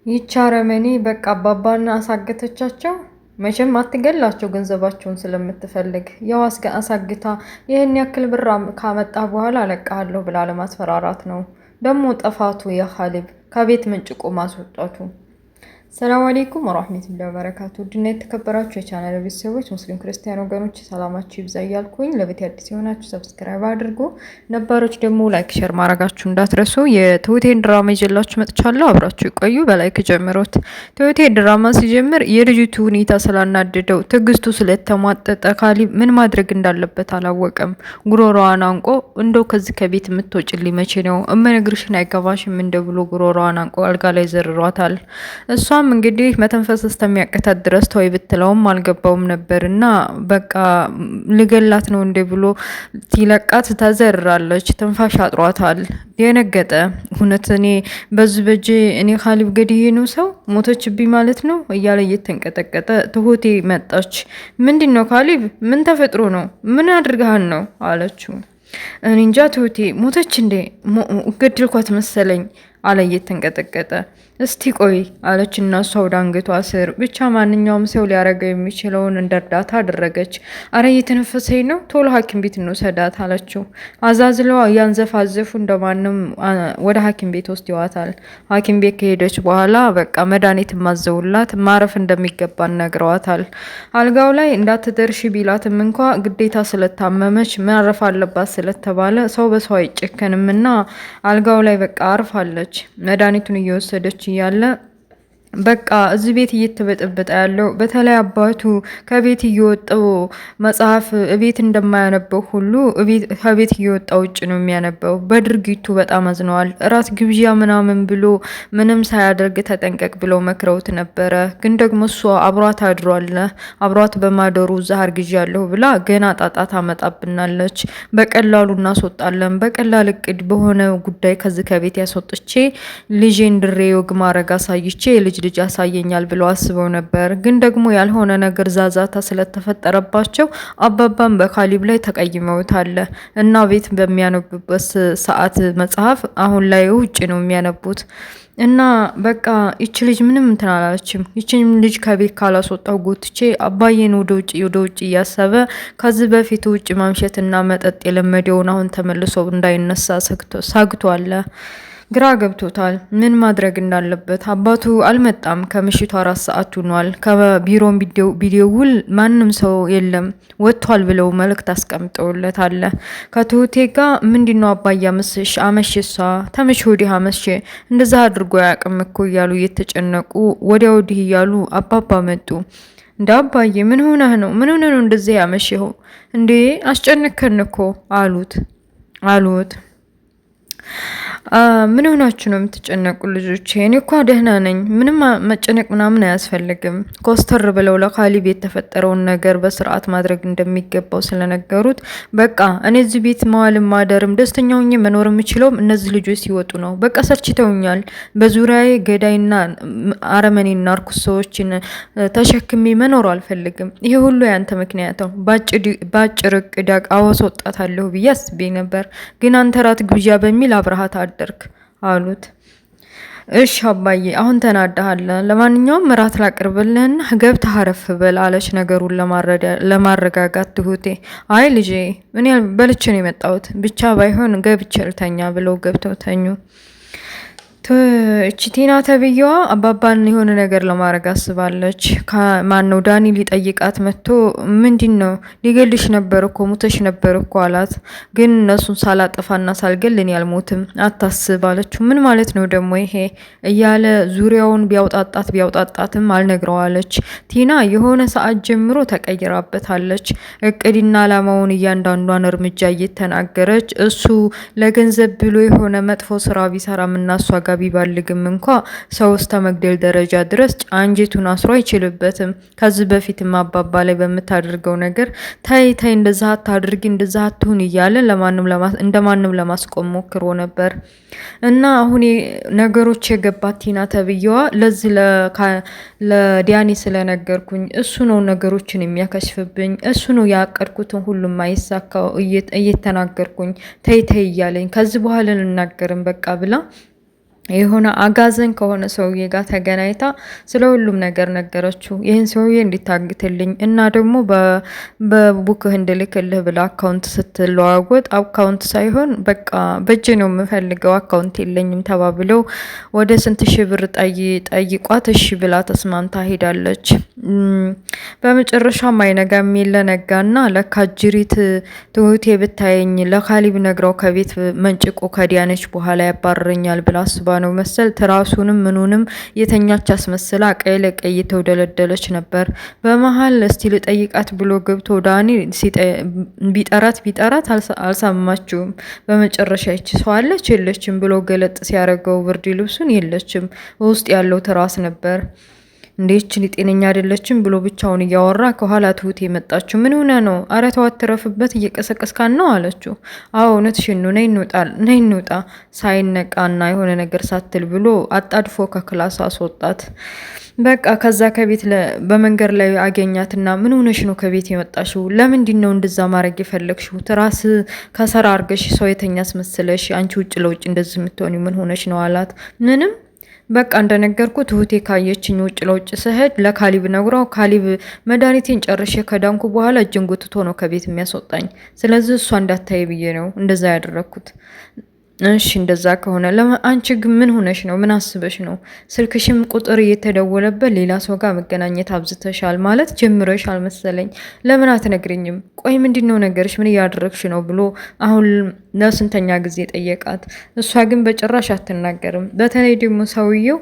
ይቻረመኔ በቃ አባባና አሳገተቻቸው። መቼም አትገላቸው ገንዘባቸውን ስለምትፈልግ ያው አሳግታ ይህን ያክል ብር ካመጣ በኋላ አለቃለሁ ብላ ለማስፈራራት ነው። ደግሞ ጥፋቱ የኻሊብ ከቤት መንጭቆ ማስወጣቱ። ሰላም አለይኩም ወራህመቱላሂ ወበረካቱ። ድና የተከበራችሁ የቻናል ቤተሰቦች ሙስሊም ክርስቲያን ወገኖች ሰላማችሁ ይብዛ እያልኩኝ ለቤት አዲስ የሆናችሁ ሰብስክራይብ አድርጉ፣ ነባሮች ደግሞ ላይክ ሼር ማድረጋችሁ እንዳትረሱ። የትሁቴን ድራማ ይዤላችሁ መጥቻለሁ። አብራችሁ ይቆዩ። በላይክ ጀምሮት። ትሁቴ ድራማ ሲጀምር የልጅቱ ሁኔታ ስላናደደው ትዕግስቱ ስለተሟጠጠ ካሊብ ምን ማድረግ እንዳለበት አላወቀም። ጉሮሮዋን አንቆ እንደው ከዚህ ከቤት የምትወጪልኝ መቼ ነው? እመነግርሽን አይገባሽም እንደ ብሎ ጉሮሮዋን አንቆ አልጋ ላይ ዘርሯታል። እሷም እንግዲህ መተንፈስ እስከሚያቅታት ድረስ ተወይ ብትለውም አልገባውም ነበርና በቃ ልገላት ነው እንደ ብሎ ሲለቃት ተዘርራለች። ትንፋሽ አጥሯታል። የነገጠ እውነት እኔ በጅ እኔ ካሊብ ገድዬ ነው ሰው ሞተችብኝ ማለት ነው እያለ እየተንቀጠቀጠ ትሁቴ መጣች። ምንድን ነው ካሊብ? ምን ተፈጥሮ ነው? ምን አድርገሃን ነው አለችው። እኔ እንጃ ትሁቴ ሞተች እንዴ? ገድልኳት መሰለኝ አለ እየተንቀጠቀጠ። እስቲ ቆይ አለች እና እሷ ወደ አንገቷ ስር ብቻ ማንኛውም ሰው ሊያረገው የሚችለውን እንደ እርዳታ አደረገች። አረ እየተነፈሰኝ ነው፣ ቶሎ ሐኪም ቤት እንውሰዳት አለችው። አዛዝለዋ እያንዘፋዘፉ እንደማንም ወደ ሐኪም ቤት ወስደዋታል። ሐኪም ቤት ከሄደች በኋላ በቃ መድኃኒት ማዘውላት ማረፍ እንደሚገባ ነግረዋታል። አልጋው ላይ እንዳትደርሺ ቢላትም እንኳ ግዴታ ስለታመመች ማረፍ አለባት ስለተባለ ሰው በሰው አይጨከንም እና አልጋው ላይ በቃ አርፋለች። መድኃኒቱን እየወሰደች እያለ በቃ እዚህ ቤት እየተበጠበጠ ያለው በተለይ አባቱ ከቤት እየወጣው መጽሐፍ እቤት እንደማያነበው ሁሉ ከቤት እየወጣ ውጭ ነው የሚያነበው። በድርጊቱ በጣም አዝነዋል። ራስ ግብዣ ምናምን ብሎ ምንም ሳያደርግ ተጠንቀቅ ብለው መክረውት ነበረ። ግን ደግሞ እሷ አብሯት አድሯል። አብሯት በማደሩ ዛህር ግዣለሁ ብላ ገና ጣጣ ታመጣብናለች። በቀላሉ እናስወጣለን፣ በቀላል እቅድ በሆነ ጉዳይ ከዚህ ከቤት ያስወጥቼ ልጄን ድሬ ወግ ማረግ አሳይቼ ልጅ ያሳየኛል ብለው አስበው ነበር። ግን ደግሞ ያልሆነ ነገር ዛዛታ ስለተፈጠረባቸው አባባን በካሊብ ላይ ተቀይመውታል እና ቤት በሚያነቡበት ሰዓት መጽሐፍ አሁን ላይ ውጭ ነው የሚያነቡት። እና በቃ ይች ልጅ ምንም እንትን አላለችም። ይችን ልጅ ከቤት ካላስወጣው ጎትቼ አባዬን ወደ ውጭ እያሰበ ከዚህ በፊት ውጭ ማምሸትና መጠጥ የለመደውን አሁን ተመልሶ እንዳይነሳ ሰግቷል። ግራ ገብቶታል ምን ማድረግ እንዳለበት። አባቱ አልመጣም። ከምሽቱ 4 ሰዓት ሆኗል። ከቢሮም ቢደውል ማንም ሰው የለም ወጥቷል ብለው መልእክት አስቀምጠውለታል። ከትሁቴ ጋር ምንድነው አባዬ አመሸሳ ተመሽ ወዲህ አመሸ እንደዛ አድርጎ ያቅም እኮ እያሉ እየተጨነቁ ወዲያ ወዲህ እያሉ አባባ መጡ። እንደ አባዬ ምን ሆነህ ነው? ምን ሆነህ ነው እንደዚህ ያመሸው እንዴ? አስጨነከን እኮ አሉት። ምን ሆናችሁ ነው የምትጨነቁ ልጆች? እኔ እኮ ደህና ነኝ። ምንም መጨነቅ ምናምን አያስፈልግም። ኮስተር ብለው ለካሊብ የተፈጠረውን ነገር በስርዓት ማድረግ እንደሚገባው ስለነገሩት በቃ እኔ እዚህ ቤት መዋልም ማደርም ደስተኛ ሆኜ መኖር የምችለውም እነዚህ ልጆች ሲወጡ ነው። በቃ ሰልችተውኛል። በዙሪያዬ ገዳይና አረመኔና እርኩስ ሰዎችን ተሸክሜ መኖር አልፈልግም። ይሄ ሁሉ ያንተ ምክንያት ነው። ባጭር እቅድ አወጣታለሁ ብዬ አስቤ ነበር፣ ግን አንተ ራት ግብዣ በሚል አብረሃት አደርክ አሉት። እሺ አባዬ አሁን ተናደሃል። ለማንኛውም እራት ላቅርብልህና ገብተህ አረፍ በል አለች ነገሩን ለማረጋጋት ትሁቴ። አይ ልጄ እኔ በልቼ ነው የመጣሁት፣ ብቻ ባይሆን ገብቼ ልተኛ ብለው ገብተው ተኙ። እቺ ቲና ተብዬዋ አባባን የሆነ ነገር ለማድረግ አስባለች። ማን ነው ዳኒ ሊጠይቃት መጥቶ ምንድነው ሊገልሽ ነበር እኮ ሙተሽ ነበር እኮ አላት። ግን እነሱን ሳላጠፋና ሳልገል እኔ አልሞትም አታስብ አለችው። ምን ማለት ነው ደግሞ ይሄ እያለ ዙሪያውን ቢያውጣጣትም አልነግረዋለች። ቲና የሆነ ሰዓት ጀምሮ ተቀይራበታለች። እቅድና አላማውን እያንዳንዷን እርምጃ እየተናገረች እሱ ለገንዘብ ብሎ የሆነ መጥፎ ስራ ቢሰራም እና እሷ ጋር ቢባልግም እንኳ ሰው እስከ መግደል ደረጃ ድረስ አንጀቱን አስሮ አይችልበትም። ከዚህ በፊትም አባባ ላይ በምታደርገው ነገር ታይ እንደዛ አታድርጊ እንደዛ አትሁን እያለ እንደማንም ለማስቆም ሞክሮ ነበር እና አሁን ነገሮች የገባት ቲና ተብዬዋ ለዚህ ለዲያኒ ስለነገርኩኝ እሱ ነው ነገሮችን የሚያከሽፍብኝ፣ እሱ ነው ያቀድኩትን ሁሉም አይሳካው እየተናገርኩኝ ተይ እያለኝ ከዚህ በኋላ ልናገርም በቃ ብላ የሆነ አጋዘን ከሆነ ሰውዬ ጋር ተገናኝታ ስለ ሁሉም ነገር ነገረችው። ይህን ሰውዬ እንዲታግትልኝ እና ደግሞ በቡክህ እንድልክልህ ብላ አካውንት ስትለዋወጥ አካውንት ሳይሆን በቃ በእጅ ነው የምፈልገው አካውንት የለኝም ተባብለው ወደ ስንት ሺህ ብር ጠይቋት እሺ ብላ ተስማምታ ሄዳለች። በመጨረሻም አይነጋም የለ ነጋና ለካ ጅሪት ትሁቴ ብታየኝ ለካሊብ ነግረው ከቤት መንጭቆ ከዲያነች በኋላ ያባረረኛል ብላ አስባ ነው መሰል ትራሱንም ምኑንም የተኛች አስመስላ ቀይ ለቀይ የተውደለደለች ነበር። በመሀል እስቲ ልጠይቃት ብሎ ገብቶ ዳኒ ቢጠራት አልሰማችውም። በመጨረሻ ይች ሰው አለች የለችም ብሎ ገለጥ ሲያደርገው ብርድ ልብሱን የለችም፣ ውስጥ ያለው ትራስ ነበር። እንዴችን ጤነኛ አይደለችም ብሎ ብቻውን እያወራ ከኋላ ትሁት የመጣችው ምን ሆነ ነው? አረ ተው አትረፍበት፣ እየቀሰቀስካን ነው አለችው። አዎ እውነትሽን ነው፣ ነይ እንውጣ ሳይነቃና የሆነ ነገር ሳትል ብሎ አጣድፎ ከክላስ አስወጣት። በቃ ከዛ ከቤት በመንገድ ላይ አገኛትና ምን ሆነሽ ነው ከቤት የመጣሽው? ለምንድን ነው እንደዛ ማድረግ የፈለግሽው? ትራስ ከሰራ አርገሽ ሰው የተኛ አስመስለሽ አንቺ ውጭ ለውጭ እንደዚህ የምትሆኒ ምን ሆነሽ ነው አላት። ምንም በቃ እንደነገርኩ ትሁቴ ካየችኝ ውጭ ለውጭ ስሄድ ለካሊብ ነግሯው ካሊብ መድኃኒቴን ጨርሼ ከዳንኩ በኋላ እጅን ጉትቶ ነው ከቤት የሚያስወጣኝ። ስለዚህ እሷ እንዳታይ ብዬ ነው እንደዛ ያደረግኩት። እሺ እንደዛ ከሆነ አንቺ ግን ምን ሆነሽ ነው? ምን አስበሽ ነው? ስልክሽም ቁጥር እየተደወለበት ሌላ ሰው ጋር መገናኘት አብዝተሻል ማለት ጀምረሻል መሰለኝ። ለምን አትነግሪኝም? ቆይ ምንድነው ነገርሽ? ምን እያደረግሽ ነው ብሎ አሁን ለስንተኛ ጊዜ ጠየቃት። እሷ ግን በጭራሽ አትናገርም። በተለይ ደግሞ ሰውየው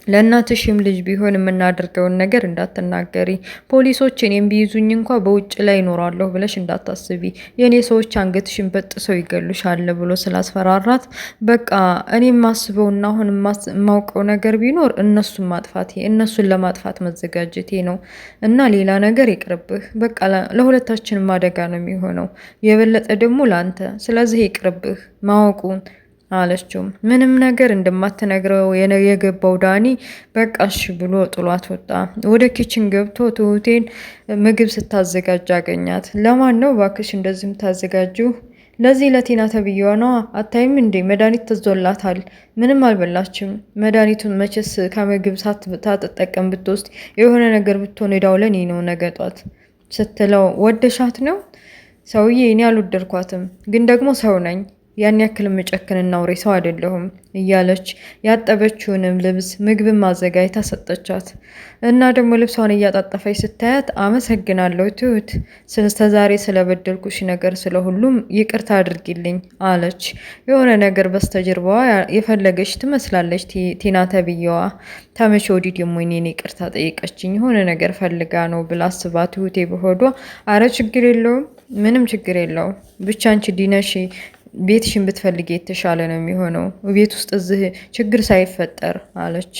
ለእናትሽም ልጅ ቢሆን የምናደርገውን ነገር እንዳትናገሪ፣ ፖሊሶች እኔም ቢይዙኝ እንኳ በውጭ ላይ ይኖራለሁ ብለሽ እንዳታስቢ፣ የእኔ ሰዎች አንገትሽን በጥሰው ይገሉሻል ብሎ ስላስፈራራት በቃ እኔ የማስበውና አሁን የማውቀው ነገር ቢኖር እነሱን ለማጥፋት መዘጋጀቴ ነው እና ሌላ ነገር ይቅርብህ። በቃ ለሁለታችንም አደጋ ነው የሚሆነው፣ የበለጠ ደግሞ ለአንተ። ስለዚህ ይቅርብህ ማወቁን አለችው። ምንም ነገር እንደማትነግረው የገባው ዳኒ በቃ እሺ ብሎ ጥሏት ወጣ። ወደ ኪችን ገብቶ ትሁቴን ምግብ ስታዘጋጅ አገኛት። ለማን ነው ባክሽ እንደዚህ የምታዘጋጅው? ለዚህ ለቲና ተብዬዋ ነዋ። አታይም እንዴ መድኃኒት ተዞላታል። ምንም አልበላችም። መድኃኒቱን መቼስ ከምግብ ሳትጠቀም ብትወስድ የሆነ ነገር ብትሆን ሄዳው ለኔ ነው ነገ ጧት ስትለው ወደሻት ነው? ሰውዬ እኔ አልወደድኳትም፣ ግን ደግሞ ሰው ነኝ ያን ያክል የምጨክንና አውሬ ሰው አይደለሁም እያለች ያጠበችውንም ልብስ ምግብን ማዘጋጅታ ሰጠቻት። እና ደግሞ ልብሷን እያጣጠፈች ስታያት አመሰግናለሁ ትሁት፣ ስለስተዛሬ ስለበደልኩሽ ነገር ስለሁሉም ይቅርታ አድርጊልኝ አለች። የሆነ ነገር በስተጀርባዋ የፈለገች ትመስላለች ቲና ተብዬዋ። ተመቼ ወዲህ ደግሞ እኔን ይቅርታ ጠይቀችኝ የሆነ ነገር ፈልጋ ነው ብላ አስባ ትሁቴ በሆዷ አረ ችግር የለውም ምንም ችግር የለውም ብቻ አንቺ ዲነሽ ቤትሽን ብትፈልጊ የተሻለ ነው የሚሆነው ቤት ውስጥ እዚህ ችግር ሳይፈጠር አለች።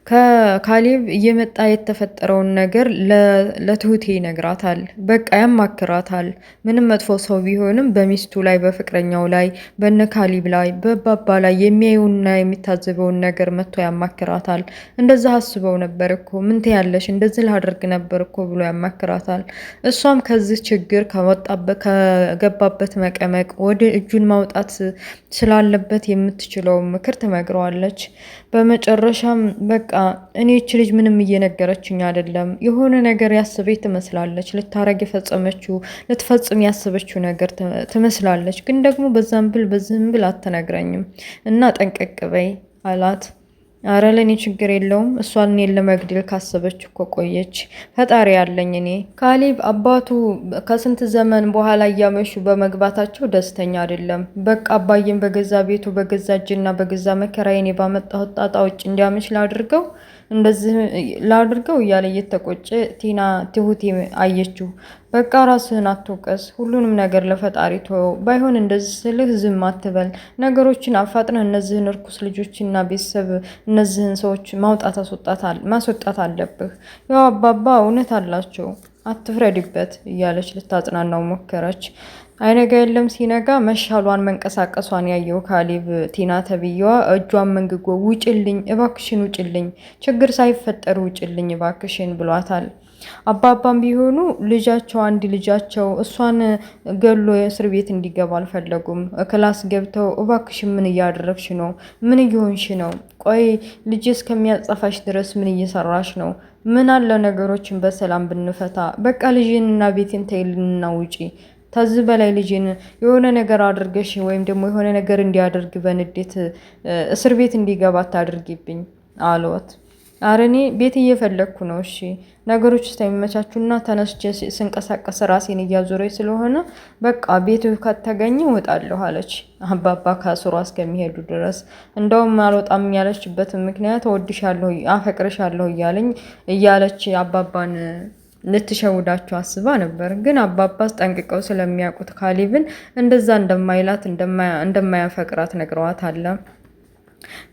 ከካሊብ እየመጣ የተፈጠረውን ነገር ለትሁቴ ይነግራታል። በቃ ያማክራታል። ምንም መጥፎ ሰው ቢሆንም በሚስቱ ላይ፣ በፍቅረኛው ላይ፣ በነ ካሊብ ላይ፣ በባባ ላይ የሚያዩና የሚታዘበውን ነገር መጥቶ ያማክራታል። እንደዛ አስበው ነበር እኮ ምን ትያለሽ? እንደዚህ ላደርግ ነበር እኮ ብሎ ያማክራታል። እሷም ከዚህ ችግር ከገባበት መቀመቅ ወደ እጁን ማውጣት ስላለበት የምትችለው ምክር ትመክረዋለች። በመጨረሻም በቃ እኔ እች ልጅ ምንም እየነገረችኝ አይደለም፣ የሆነ ነገር ያስበች ትመስላለች፣ ልትፈጽም ያስበችው ነገር ትመስላለች፣ ግን ደግሞ በዛም ብል በዚህም ብል አትነግረኝም እና ጠንቀቅ በይ አላት። አረ ለእኔ ችግር የለውም፣ እሷን እኔን ለመግደል ካሰበች እኮ ቆየች። ፈጣሪ ያለኝ እኔ። ካሊብ አባቱ ከስንት ዘመን በኋላ እያመሹ በመግባታቸው ደስተኛ አይደለም። በቃ አባዬን በገዛ ቤቱ በገዛ እጅና በገዛ መከራዬ እኔ ባመጣሁት ጣጣ ውጭ እንዲያመሽ ላድርገው እያለ እየተቆጨ ትሁቴ አየችው። በቃ ራስህን አትውቀስ፣ ሁሉንም ነገር ለፈጣሪ ተወው። ባይሆን እንደዚህ ስልህ ዝም አትበል፣ ነገሮችን አፋጥነህ እነዚህን እርኩስ ልጆችና ቤተሰብ እነዚህን ሰዎች ማስወጣት አለብህ። ያው አባባ እውነት አላቸው፣ አትፍረድበት እያለች ልታጽናናው ሞከረች። አይነጋ የለም ሲነጋ መሻሏን መንቀሳቀሷን ያየው ካሊብ ቲና ተብዬዋ እጇን መንግጎ ውጭልኝ እባክሽን ውጭልኝ፣ ችግር ሳይፈጠር ውጭልኝ እባክሽን ብሏታል። አባባም ቢሆኑ ልጃቸው አንድ ልጃቸው እሷን ገሎ የእስር ቤት እንዲገባ አልፈለጉም። ክላስ ገብተው እባክሽ ምን እያደረግሽ ነው? ምን እየሆንሽ ነው? ቆይ ልጅ እስከሚያጸፋሽ ድረስ ምን እየሰራሽ ነው? ምን አለ ነገሮችን በሰላም ብንፈታ። በቃ ልጅንና ቤቴን ተይልንና ውጪ። ከዚህ በላይ ልጅን የሆነ ነገር አድርገሽ ወይም ደግሞ የሆነ ነገር እንዲያደርግ በንዴት እስር ቤት እንዲገባ አታድርጊብኝ አልወት። አረ እኔ ቤት እየፈለግኩ ነው። እሺ ነገሮች እስከሚመቻቹና ተነስቼ ስንቀሳቀስ ራሴን እያዞረኝ ስለሆነ በቃ ቤቱ ከተገኘ እወጣለሁ አለች። አባባ ከስሯ እስከሚሄዱ ድረስ እንደውም አልወጣም ያለችበትን ምክንያት እወድሻለሁ፣ አፈቅርሻለሁ እያለች አባባን ልትሸውዳቸው አስባ ነበር። ግን አባባስ ጠንቅቀው ስለሚያውቁት ካሌብን እንደዛ እንደማይላት እንደማያፈቅራት ነግረዋታል።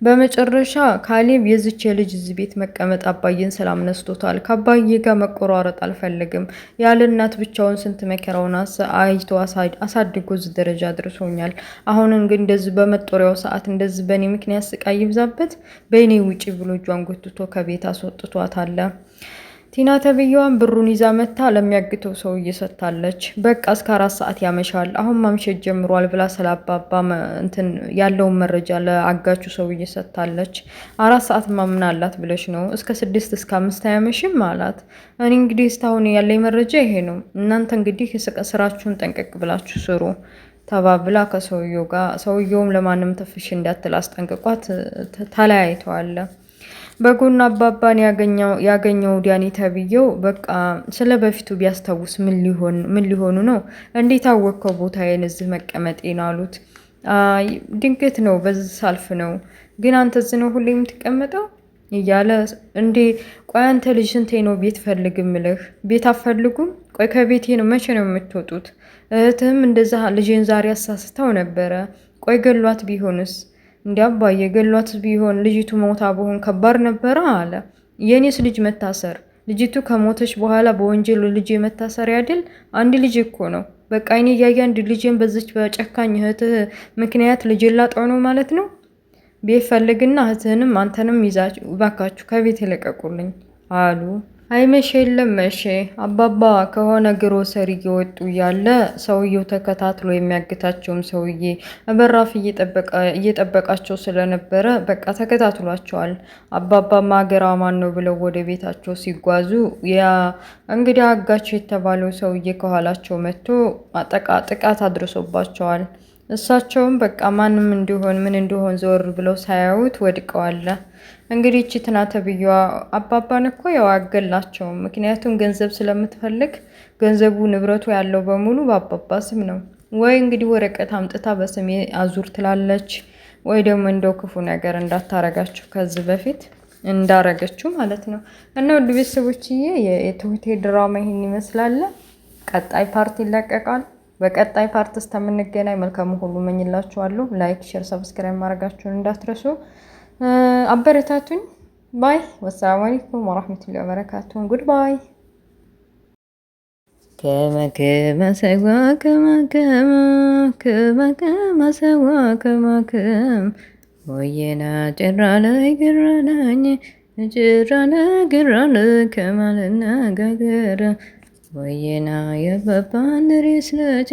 በመጨረሻ ካሌብ የዝች የልጅ እዚህ ቤት መቀመጥ አባዬን ሰላም ነስቶታል። ከአባዬ ጋር መቆራረጥ አልፈልግም። ያለ እናት ብቻውን ስንት መከራውን አይቶ አሳድጎ እዚህ ደረጃ አድርሶኛል። አሁንም ግን እንደዚህ በመጦሪያው ሰዓት እንደዚህ በእኔ ምክንያት ስቃይ ይብዛበት፣ በእኔ ውጪ ብሎ እጇን ጎትቶ ከቤት አስወጥቷታል። ቲና ተብዬዋን ብሩን ይዛ መታ ለሚያግተው ሰው እየሰጥታለች። በቃ እስከ 4 ሰዓት ያመሻል፣ አሁን ማምሸት ጀምሯል ብላ ስላባባ እንትን ያለውን መረጃ ለአጋቹ ሰው እየሰጥታለች። 4 ሰዓት ማምን አላት ብለሽ ነው? እስከ 6 እስከ 5 አያመሽም አላት። እኔ እንግዲህ እስካሁን ያለኝ መረጃ ይሄ ነው። እናንተ እንግዲህ ስራችሁን ጠንቀቅ ብላችሁ ስሩ ተባብላ ከሰውየው ጋር፣ ሰውየውም ለማንም ትፍሽ እንዳትል አስጠንቅቋት ተለያይተዋል። በጎን አባባን ያገኘው ዳኒ ተብዬው በቃ ስለ በፊቱ ቢያስታውስ ምን ሊሆኑ ነው? እንዴት አወቅከው ቦታዬን እዚህ መቀመጤን አሉት። ድንገት ነው በዚህ ሳልፍ ነው። ግን አንተ እዚህ ነው ሁሌ የምትቀመጠው እያለ እንዴ ቆይ አንተ ልጅ ስንቴ ነው ቤት ፈልግ ምልህ? ቤት አፈልጉም? ቆይ ከቤቴ ነው መቼ ነው የምትወጡት? እህትም እንደዛ ልጄን ዛሬ አሳስተው ነበረ። ቆይ ገሏት ቢሆንስ? እንዲያባየ ገሏት ቢሆን ልጅቱ ሞታ በሆን ከባድ ነበረ አለ። የኔስ ልጅ መታሰር፣ ልጅቱ ከሞተች በኋላ በወንጀል ልጅ መታሰር ያድል? አንድ ልጅ እኮ ነው። በቃ እኔ እያየ አንድ ልጅን በዚች በጨካኝ እህትህ ምክንያት ልጅ ላጣው ነው ማለት ነው። ቤት ፈልግና እህትህንም አንተንም ይዛችሁ እባካችሁ ከቤት የለቀቁልኝ አሉ። አይመሽ የለም መቼ አባባ ከሆነ ግሮሰሪ እየወጡ እያለ ሰውየው ተከታትሎ የሚያግታቸውም ሰውዬ በራፍ እየጠበቃቸው ስለነበረ በቃ ተከታትሏቸዋል። አባባ ማገራ ማን ነው ብለው ወደ ቤታቸው ሲጓዙ ያ እንግዲህ አጋቸው የተባለው ሰውዬ ከኋላቸው መጥቶ ጥቃት አድርሶባቸዋል። እሳቸውም በቃ ማንም እንዲሆን ምን እንዲሆን ዘወር ብለው ሳያዩት ወድቀዋል። እንግዲህ እቺ ትና ተብዬዋ አባባን እኮ ያው አገላቸውም። ምክንያቱም ገንዘብ ስለምትፈልግ ገንዘቡ ንብረቱ ያለው በሙሉ በአባባ ስም ነው። ወይ እንግዲህ ወረቀት አምጥታ በስሜ አዙር ትላለች፣ ወይ ደግሞ እንደው ክፉ ነገር እንዳታረጋችሁ ከዚህ በፊት እንዳረገችው ማለት ነው። እና ውድ ቤተሰቦችዬ የትሁቴ ድራማ ይሄን ይመስላል። ቀጣይ ፓርት ይለቀቃል። በቀጣይ ፓርት እስከምንገናኝ መልካም ሁሉ መኝላችኋለሁ። ላይክ፣ ሼር፣ ሰብስክራይብ ማድረጋችሁን እንዳትረሱ። አበረታቱኝ። ባይ። ወሰላሙ አለይኩም ወራህመቱላሂ ወበረካቱ። ጉድ ባይ። ከመከመ ሰዋ ከመከመ ሰዋ ከመከም ወየና ጭራለይ ግራናኝ ጭራለ ግራለ ከማለና ጋገር ወየና የበባን ሬስለች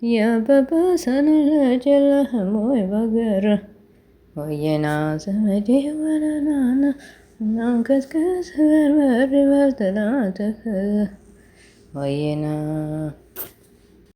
የበባ ሰነለች ለህሞይ ባገር ወየና ዘመዴ ወለናና እናንከስከስ በርበሬ በርተናተህ ወየና